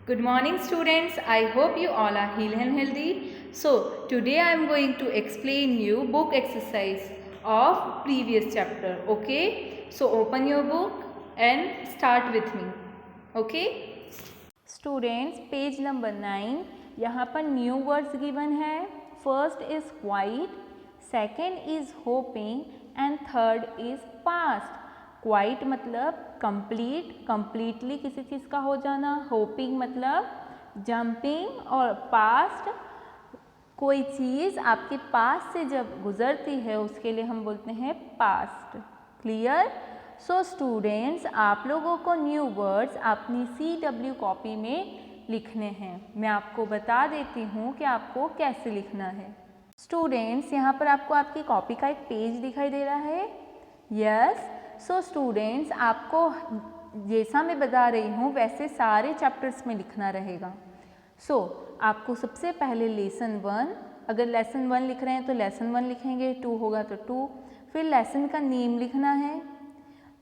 Good morning students. I hope you all are healthy and healthy. So today I am going to explain you book exercise of previous chapter. Okay. So open your book and start with me. Okay. Students page number 9 यहाँ पर new words given है. First is quite, second is hoping and third is past. Quite मतलब complete, completely किसी चीज़ का हो जाना. Hopping मतलब jumping. और पास्ट कोई चीज़ आपके पास से जब गुजरती है उसके लिए हम बोलते हैं पास्ट. क्लियर? सो स्टूडेंट्स, आप लोगों को न्यू वर्ड्स अपनी CW कॉपी में लिखने हैं. मैं आपको बता देती हूँ कि आपको कैसे लिखना है. स्टूडेंट्स, यहाँ पर आपको आपकी कॉपी का एक पेज दिखाई दे रहा है. यस. सो स्टूडेंट्स, आपको जैसा मैं बता रही हूँ वैसे सारे चैप्टर्स में लिखना रहेगा. सो आपको सबसे पहले लेसन 1, अगर लेसन 1 लिख रहे हैं तो लेसन 1 लिखेंगे, 2 होगा तो 2. फिर लेसन का नेम लिखना है.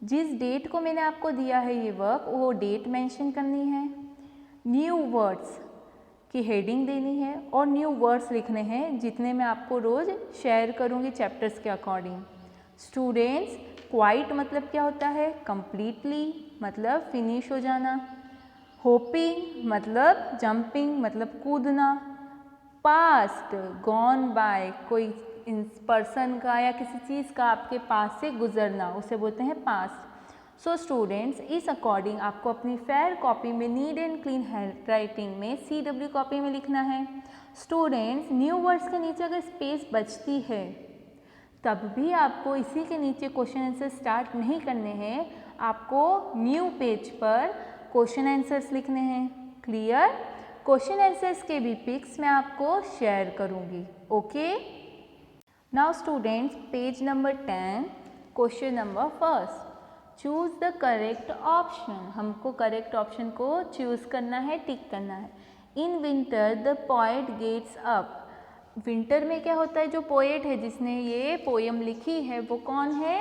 जिस डेट को मैंने आपको दिया है ये वर्क, वो डेट मेंशन करनी है. न्यू वर्ड्स की हेडिंग देनी है और न्यू वर्ड्स लिखने हैं जितने मैं आपको रोज़ शेयर करूँगी चैप्टर्स के अकॉर्डिंग. स्टूडेंट्स, क्वाइट मतलब क्या होता है? कंप्लीटली मतलब फिनिश हो जाना. होपिंग मतलब जंपिंग मतलब कूदना. पास्ट गॉन बाय, कोई पर्सन का या किसी चीज़ का आपके पास से गुजरना, उसे बोलते हैं पास्ट. सो स्टूडेंट्स, इस अकॉर्डिंग आपको अपनी फेयर कॉपी में neat and clean hand writing में CW कॉपी में लिखना है. स्टूडेंट्स, न्यू वर्ड्स के नीचे अगर स्पेस बचती है तब भी आपको इसी के नीचे क्वेश्चन आंसर स्टार्ट नहीं करने हैं. आपको न्यू पेज पर क्वेश्चन आंसर्स लिखने हैं. क्लियर? क्वेश्चन आंसर्स के भी पिक्स मैं आपको शेयर करूंगी. Okay. Now students, page number 10, question number first. Choose the correct option. हमको करेक्ट ऑप्शन को चूज करना है, टिक करना है. In winter the poet gets up. Winter में क्या होता है? जो पोएट है जिसने ये पोयम लिखी है वो कौन है?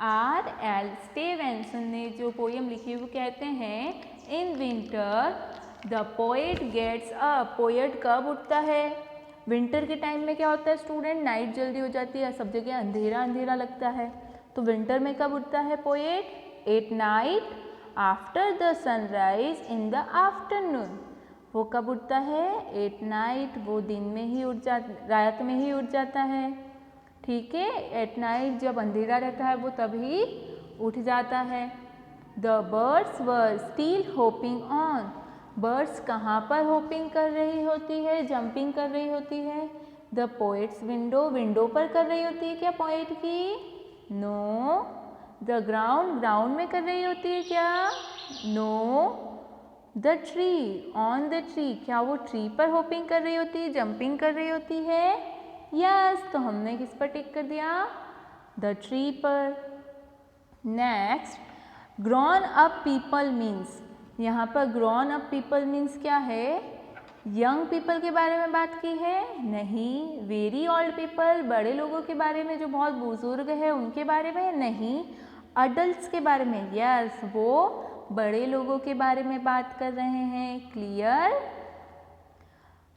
R.L. स्टीवेंसन ने जो पोयम लिखी है वो कहते हैं in winter the poet gets up. Poet कब उठता है? विंटर के टाइम में क्या होता है स्टूडेंट? नाइट जल्दी हो जाती है, सब जगह अंधेरा अंधेरा लगता है. तो विंटर में कब उठता है poet? At night after the sunrise in the afternoon. वो कब उठता है? एट नाइट, वो दिन में ही रात में ही उठ जाता है. ठीक है. एट नाइट जब अंधेरा रहता है वो तभी उठ जाता है. The birds were still hopping on. Birds कहाँ पर होपिंग कर रही होती है? जंपिंग कर रही होती है. द पोएट्स विंडो, विंडो पर कर रही होती है क्या पोएट की? नो. द ग्राउंड, ग्राउंड में कर रही होती है क्या? No. The tree, on the tree, क्या वो ट्री पर होपिंग कर रही होती है, जंपिंग कर रही होती है? यस. तो हमने किस पर टिक कर दिया? द ट्री पर. Next, grown up people means. यहाँ पर ग्रोन अप पीपल मीन्स क्या है? यंग पीपल के बारे में बात की है? नहीं. वेरी ओल्ड पीपल, बड़े लोगों के बारे में जो बहुत बुजुर्ग है उनके बारे में? नहीं. अडल्ट्स के बारे में? यस, वो बड़े लोगों के बारे में बात कर रहे हैं. Clear?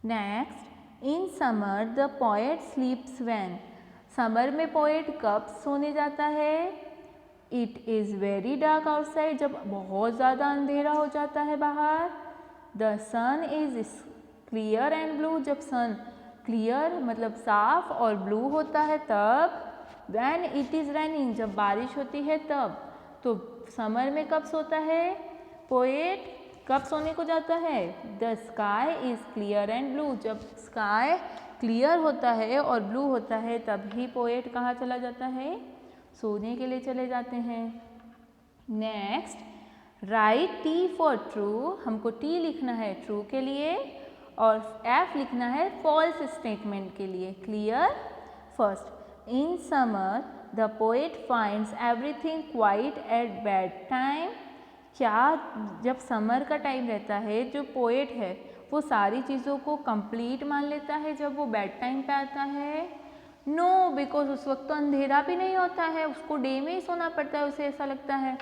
Next, in summer the poet sleeps when. Summer में पोएट कब सोने जाता है? It is very dark outside, जब बहुत ज़्यादा अंधेरा हो जाता है बाहर. The sun is clear and blue, जब सन क्लियर मतलब साफ और ब्लू होता है तब. व्हेन इट इज़ रेनिंग, जब बारिश होती है तब. तो समर में कब सोता है पोएट? कब सोने को जाता है? The sky is clear and blue, जब स्काई क्लियर होता है और ब्लू होता है तभी पोएट कहाँ चला जाता है? सोने के लिए चले जाते हैं. Next, right T for true. हमको T लिखना है ट्रू के लिए और F लिखना है फॉल्स स्टेटमेंट के लिए. Clear? First, in summer the poet finds everything quiet at bed time. क्या जब समर का टाइम रहता है जो पोएट है वो सारी चीज़ों को कंप्लीट मान लेता है जब वो बेड टाइम पे आता है? नो, बिकॉज उस वक्त तो अंधेरा भी नहीं होता है, उसको डे में ही सोना पड़ता है, उसे ऐसा लगता है.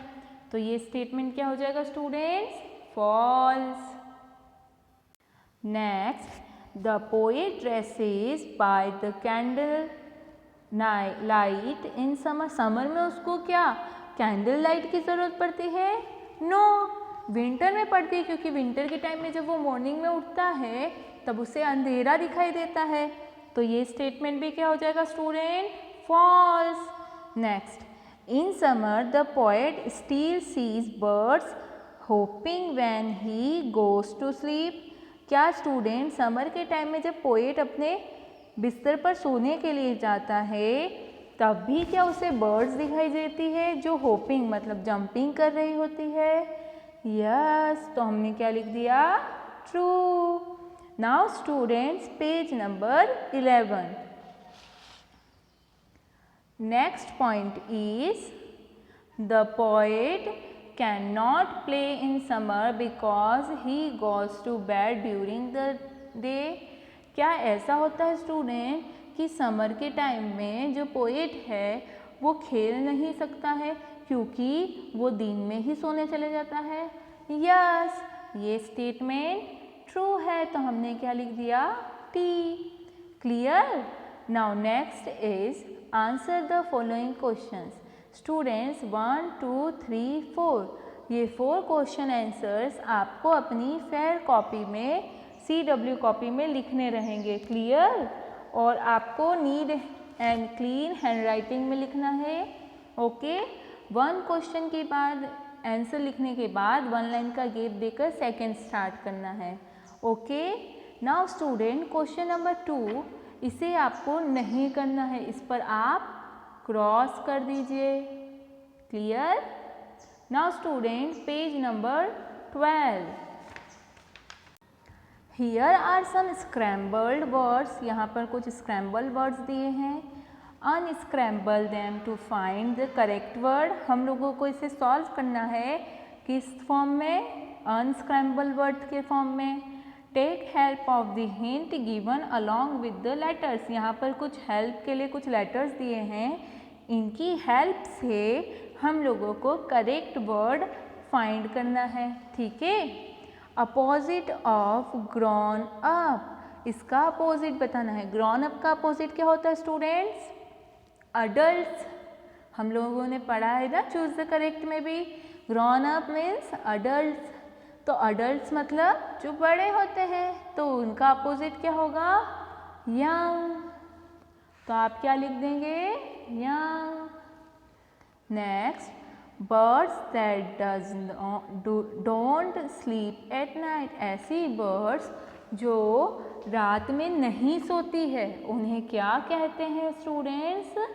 तो ये स्टेटमेंट क्या हो जाएगा students? False. Next, the poet dresses by the candle light in summer. Summer में उसको क्या कैंडल लाइट की ज़रूरत पड़ती है? नो, विंटर में पड़ती है, क्योंकि विंटर के टाइम में जब वो मॉर्निंग में उठता है तब उसे अंधेरा दिखाई देता है। तो ये स्टेटमेंट भी क्या हो जाएगा student? False. Next, in summer the poet still sees birds hopping when he goes to sleep. क्या स्टूडेंट समर के टाइम में जब पोएट अपने बिस्तर पर सोने के लिए जाता है तब भी क्या उसे बर्ड्स दिखाई देती है जो होपिंग मतलब जंपिंग कर रही होती है? यस, तो हमने क्या लिख दिया? True. Now students, page number 11। Next point is the poet can not play in summer because he goes to bed during the day. क्या ऐसा होता है स्टूडेंट कि समर के टाइम में जो पोएट है वो खेल नहीं सकता है क्योंकि वो दिन में ही सोने चले जाता है? यस, ये स्टेटमेंट ट्रू है, तो हमने क्या लिख दिया? T. Clear? Now next is answer the following questions. Students 1, 2, 3, 4 ये 4 क्वेश्चन आंसर्स आपको अपनी फेयर कॉपी में CW कॉपी में लिखने रहेंगे। क्लियर? और आपको नीट एंड क्लीन हैंडराइटिंग में लिखना है। ओके, 1 क्वेश्चन के बाद आंसर लिखने के बाद 1 लाइन का गैप देकर सेकंड स्टार्ट करना है। Okay, now student question number 2 इसे आपको नहीं करना है, इस पर आप क्रॉस कर दीजिए। Clear? Now student page number 12। Here are some scrambled words. यहाँ पर कुछ स्क्रैम्बल वर्ड्स दिए हैं। Unscramble them to find the correct word. हम लोगों को इसे सॉल्व करना है किस फॉर्म में? अनस्क्रैम्बल वर्ड के फॉर्म में। Take help of the hint given along with the letters. यहाँ पर कुछ हेल्प के लिए कुछ लेटर्स दिए हैं, इनकी हेल्प से हम लोगों को करेक्ट वर्ड फाइंड करना है। ठीक है? अपोजिट ऑफ ग्रॉन अप, इसका अपोजिट बताना है। ग्रॉन अप का अपोजिट क्या होता है स्टूडेंट्स? अडल्ट। हम लोगों ने पढ़ा है ना चूज द करेक्ट में भी, ग्रॉन अप मीन्स अडल्ट। तो अडल्ट मतलब जो बड़े होते हैं, तो उनका अपोजिट क्या होगा? यंग। तो आप क्या लिख देंगे? Young. Next, birds that don't sleep at night. ऐसी बर्ड्स जो रात में नहीं सोती है उन्हें क्या कहते हैं स्टूडेंट्स?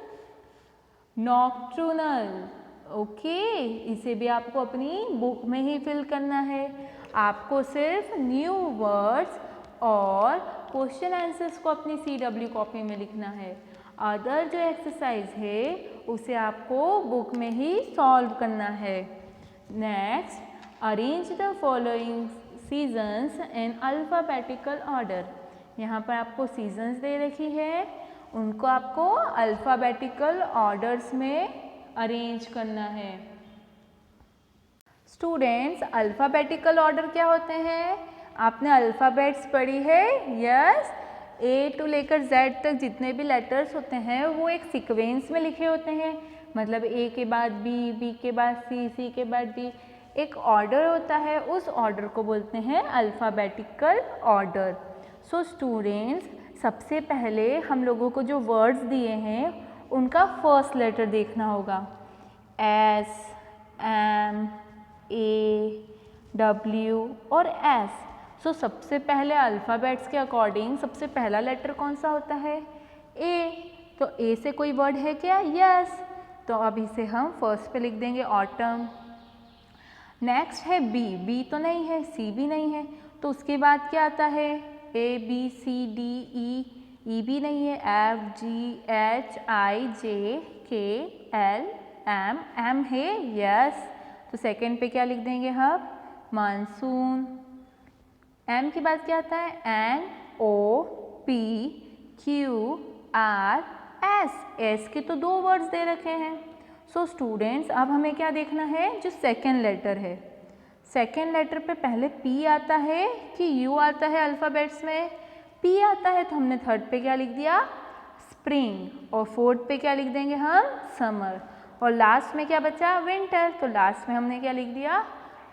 नॉक्टर्नल। ओके, इसे भी आपको अपनी बुक में ही फिल करना है। आपको सिर्फ न्यू वर्ड्स और क्वेश्चन आंसर्स को अपनी CW कॉपी में लिखना है। अदर जो एक्सरसाइज है उसे आपको बुक में ही सॉल्व करना है। Next, arrange the following seasons in alphabetical order. यहाँ पर आपको सीजन्स दे रखी है, उनको आपको अल्फ़ाबेटिकल ऑर्डर्स में अरेंज करना है। स्टूडेंट्स, अल्फ़ाबेटिकल ऑर्डर क्या होते हैं? आपने अल्फ़ाबेट्स पढ़ी है? यस। A टू लेकर Z तक जितने भी लेटर्स होते हैं वो एक सीक्वेंस में लिखे होते हैं। मतलब A के बाद B, B के बाद C, C के बाद D, एक ऑर्डर होता है, उस ऑर्डर को बोलते हैं अल्फ़ाबेटिकल ऑर्डर। सो स्टूडेंट्स, सबसे पहले हम लोगों को जो वर्ड्स दिए हैं उनका फर्स्ट लेटर देखना होगा। S, M, A, W और S। सो सबसे पहले अल्फ़ाबेट्स के अकॉर्डिंग सबसे पहला लेटर कौन सा होता है? A। तो A से कोई वर्ड है क्या? यस। तो अब इसे हम फर्स्ट पे लिख देंगे ऑटम। नेक्स्ट है B। B तो नहीं है, C भी नहीं है, तो उसके बाद क्या आता है? A, B, C, D, E, E भी नहीं है, F, G, H, I, J, K, L, M, M है, यस। तो सेकेंड पे क्या लिख देंगे हम? मानसून। M के बाद क्या आता है? N, O, P, Q, R, S। S के तो 2 वर्ड्स दे रखे हैं। सो स्टूडेंट्स, अब हमें क्या देखना है? जो सेकेंड लेटर है। सेकेंड लेटर पे पहले पी आता है कि यू आता है अल्फ़ाबेट्स में? पी आता है, तो हमने थर्ड पे क्या लिख दिया? स्प्रिंग। और फोर्थ पे क्या लिख देंगे हम? समर। और लास्ट में क्या बचा? विंटर। तो लास्ट में हमने क्या लिख दिया?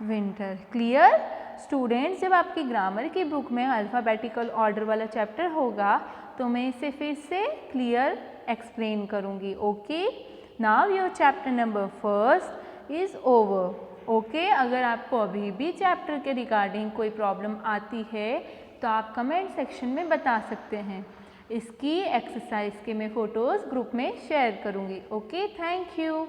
विंटर। Clear students? जब आपकी ग्रामर की बुक में अल्फ़ाबेटिकल ऑर्डर वाला चैप्टर होगा तो मैं इसे फिर से क्लियर एक्सप्लेन करूँगी। Okay, now your chapter number first is over. Okay, अगर आपको अभी भी चैप्टर के रिगार्डिंग कोई प्रॉब्लम आती है तो आप कमेंट सेक्शन में बता सकते हैं। इसकी एक्सरसाइज के मैं फ़ोटोज़ ग्रुप में शेयर करूँगी। Okay, thank you.